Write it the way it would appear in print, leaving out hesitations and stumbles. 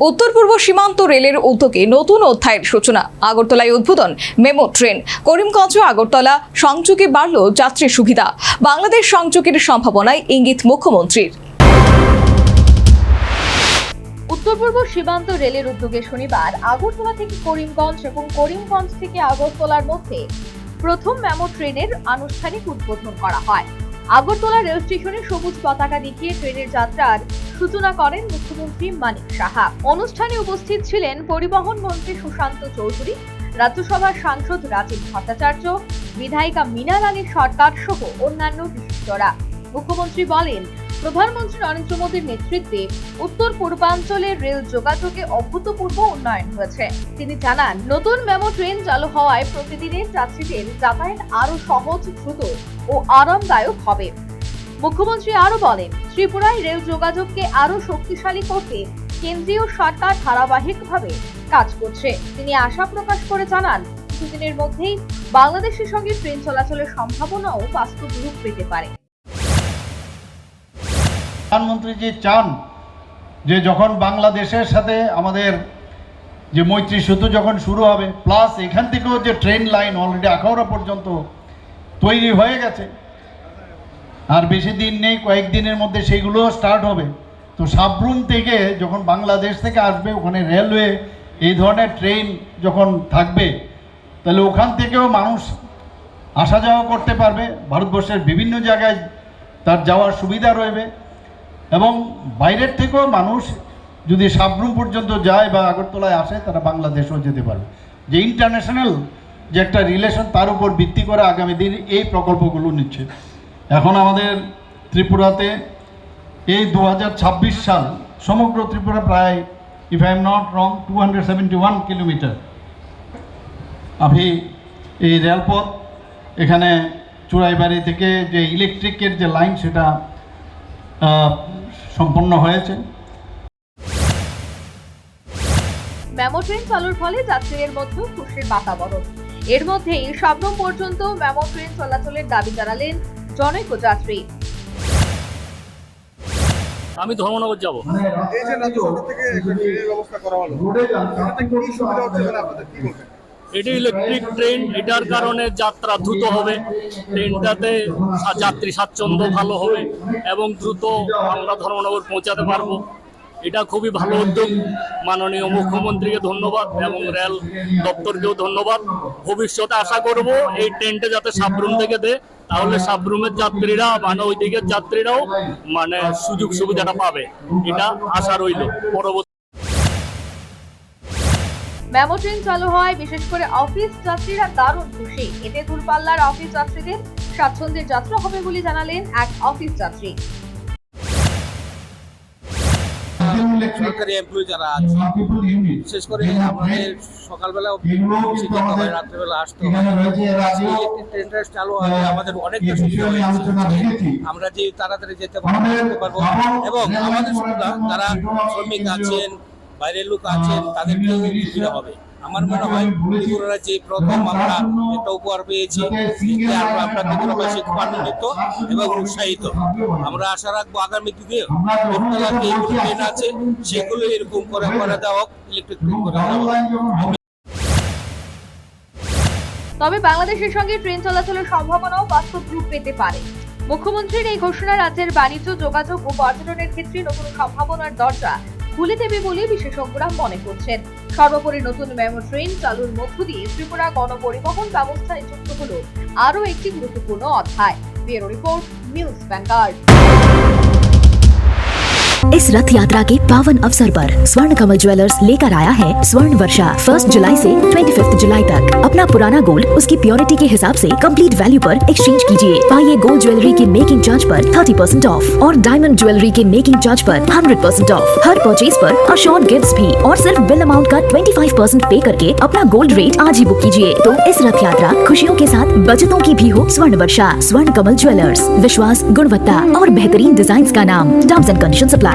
उत्तर पूर्व सीमांत रेलेर उद्योगे नतून अध्यायेर सूचना। আগরতলায় उद्বোधन मेमो ट्रेन। करिमगंज আগরতলা সংযোগে বাড়ল যাত্রী সুবিধা। বাংলাদেশ সংযোগের সম্ভাবনায় ইঙ্গিত মুখ্যমন্ত্রীর। उत्तर पूर्व सीमांत रेलेर उद्योगे शनिवार আগরতলা থেকে করিমগঞ্জ এবং করিমগঞ্জ থেকে আগরতলার মধ্যে প্রথম মেমো ট্রেনের আনুষ্ঠানিক উদ্বোধন করা হয়। আগরতলা রেল স্টেশনে সবুজ পতাকা দেখিয়ে ট্রেনের যাত্রার সূচনা করেন মুখ্যমন্ত্রী মানিক সাহা। অনুষ্ঠানে উপস্থিত ছিলেন পরিবহন মন্ত্রী সুশান্ত চৌধুরী, রাজ্যসভার সাংসদ রাজীব ভট্টাচার্য, বিধায়িকা মীনা রানী সরকার সহ অন্যান্য বিশিষ্টরা। মুখ্যমন্ত্রী বলেন, প্রধানমন্ত্রী নরেন্দ্র মোদীর নেতৃত্বে উত্তর পূর্বাঞ্চলের রেল যোগাযোগে অভূতপূর্ব উন্নয়ন হয়েছে। তিনি জানান, নতুন মেমো ট্রেন চালু হওয়ায় প্রতিদিনের যাত্রীদের যাতায়াত আরো সহজ, দ্রুত ও আরামদায়ক হবে। মুখ্যমন্ত্রী আরো বলেন, ত্রিপুরায় রেল যোগাযোগকে আরো শক্তিশালী করতে কেন্দ্রীয় সরকার ধারাবাহিকভাবে কাজ করছে। তিনি আশা প্রকাশ করে জানান, কিছুদিনের মধ্যেই বাংলাদেশের সঙ্গে ট্রেন চলাচলের সম্ভাবনাও বাস্তব রূপ পেতে পারে। প্রধানমন্ত্রী জি চান যে যখন বাংলাদেশের সাথে আমাদের যে মৈত্রী সেতু যখন শুরু হবে, প্লাস এখান থেকেও যে ট্রেন লাইন অলরেডি আখাউড়া পর্যন্ত তৈরি হয়ে গেছে, আর বেশি দিন নেই, কয়েকদিনের মধ্যে সেইগুলো স্টার্ট হবে। তো সাবরুম থেকে যখন বাংলাদেশ থেকে আসবে, ওখানে রেলওয়ে এই ধরনের ট্রেন যখন থাকবে, তাহলে ওখান থেকেও মানুষ আসা যাওয়া করতে পারবে। ভারতবর্ষের বিভিন্ন জায়গায় তার যাওয়ার সুবিধা রয়েবে এবং বাইরের থেকেও মানুষ যদি সাবরুম পর্যন্ত যায় বা আগরতলায় আসে, তারা বাংলাদেশেও যেতে পারবে। যে ইন্টারন্যাশনাল যে একটা রিলেশন, তার উপর ভিত্তি করে আগামী দিন এই প্রকল্পগুলো নিচ্ছে। এখন আমাদের ত্রিপুরাতে এই 2026 সাল সমগ্র ত্রিপুরা প্রায়, if I am not wrong, 271 kilometre আমি এই রেলপথ এখানে চুড়াইবাড়ি থেকে যে ইলেকট্রিকের যে লাইন, সেটা সম্পন্ন হয়েছে। মেমো ট্রেন চালুর ফলে যাত্রীদের মধ্যে খুশির বাতাবরণ। এর মধ্যেই সাবরুম পর্যন্ত মেমো ট্রেন চলাচলের দাবি জানালেন জনৈক যাত্রী। আমি ধর্মনগর যাব। এই যে রাজ্য সরকার থেকে একটা ট্রেনের ব্যবস্থা করা হলো, তাতে কি সুবিধা হচ্ছে বলে আপনাদের কি বলবেন? এটি ইলেকট্রিক ট্রেন, এটার কারণে যাত্রা দ্রুত হবে, ট্রেনটাতে যাত্রী স্বাচ্ছন্দ্য ভালো হবে এবং দ্রুত আমরা ধর্মনগর পৌঁছাতে পারবো। এটা খুবই ভালো উদ্যোগ। মাননীয় মুখ্যমন্ত্রীকে ধন্যবাদ এবং রেল দপ্তরকেও ধন্যবাদ। ভবিষ্যতে আশা করব এই ট্রেনটা যাতে সাবরুম থেকে দেয়, তাহলে সাবরুমের যাত্রীরা মানে ওই দিকের যাত্রীরাও মানে সুযোগ সুবিধাটা পাবে, এটা আশা রইল। পরবর্তী মেমো ট্রেন চালু হওয়ায় বিশেষ করে অফিস যাত্রীরা দারুণ খুশি। এতে দূরপাল্লার অফিস যাত্রীদের স্বাচ্ছন্দ্যের যাত্রা হবে বলে জানালেন এক অফিস যাত্রী। সরকারি এমপ্লয়ি যারা আছে, বিশেষ করে আমাদের সকালবেলা যেতে হয়, রাত্রেবেলা আসতে হয়, ইলেকট্রিক ট্রেনটা চালু হলে আমাদের অনেকটা সুবিধা হয়েছে। আমরা যে তাড়াতাড়ি যেতে পারবো এবং আমাদের সুবিধা, যারা শ্রমিক আছেন, বাইরের লোক আছেন, তাদেরকেও সুবিধা হবে। আমার মনে হয় ত্রিপুরা যে প্রথম আমরা একটা উপহার পেয়েছি, আমরা ত্রিপুরাবাসী খুব আনন্দিত এবং উৎসাহিত। আমরা আশা রাখবো আগামী দিনে আগরতলার যে ট্রেন আছে সেগুলো এরকম করে দেওয়া হোক, ইলেকট্রিক ট্রেন করে দেওয়া হোক। তবে বাংলাদেশের সঙ্গে ট্রেন চলাচলের সম্ভাবনাও বাস্তব রূপ পেতে পারে। মুখ্যমন্ত্রীর এই ঘোষণা রাজ্যের বাণিজ্য, যোগাযোগ ও পর্যটনের ক্ষেত্রে নতুন সম্ভাবনার দরজা খুলে দেবে বলে বিশেষজ্ঞরা মনে করছেন। সর্বোপরি নতুন মেমো ট্রেন চালুর মধ্য দিয়ে ত্রিপুরা গণপরিবহন ব্যবস্থায় যুক্ত হলো আরও একটি গুরুত্বপূর্ণ অধ্যায়। Bureau report, news vanguard. इस रथ यात्रा के पावन अवसर पर स्वर्ण कमल ज्वेलर्स लेकर आया है स्वर्ण वर्षा। 1 जुलाई से 25 जुलाई तक अपना पुराना गोल्ड उसकी प्योरिटी के हिसाब से कंप्लीट वैल्यू पर एक्सचेंज कीजिए। पाइए गोल्ड ज्वेलरी के मेकिंग चार्ज पर 30% ऑफ और डायमंड ज्वेलरी के मेकिंग चार्ज पर 100% ऑफ। हर परचेज पर अशोर्ड गिफ्ट्स भी और सिर्फ बिल अमाउंट का 25% पे करके अपना गोल्ड रेट आज ही बुक कीजिए। तो इस रथ यात्रा खुशियों के साथ बचतों की भी हो स्वर्ण वर्षा। स्वर्ण कमल ज्वेलर्स, विश्वास, गुणवत्ता और बेहतरीन डिजाइन का नाम। Terms and conditions apply.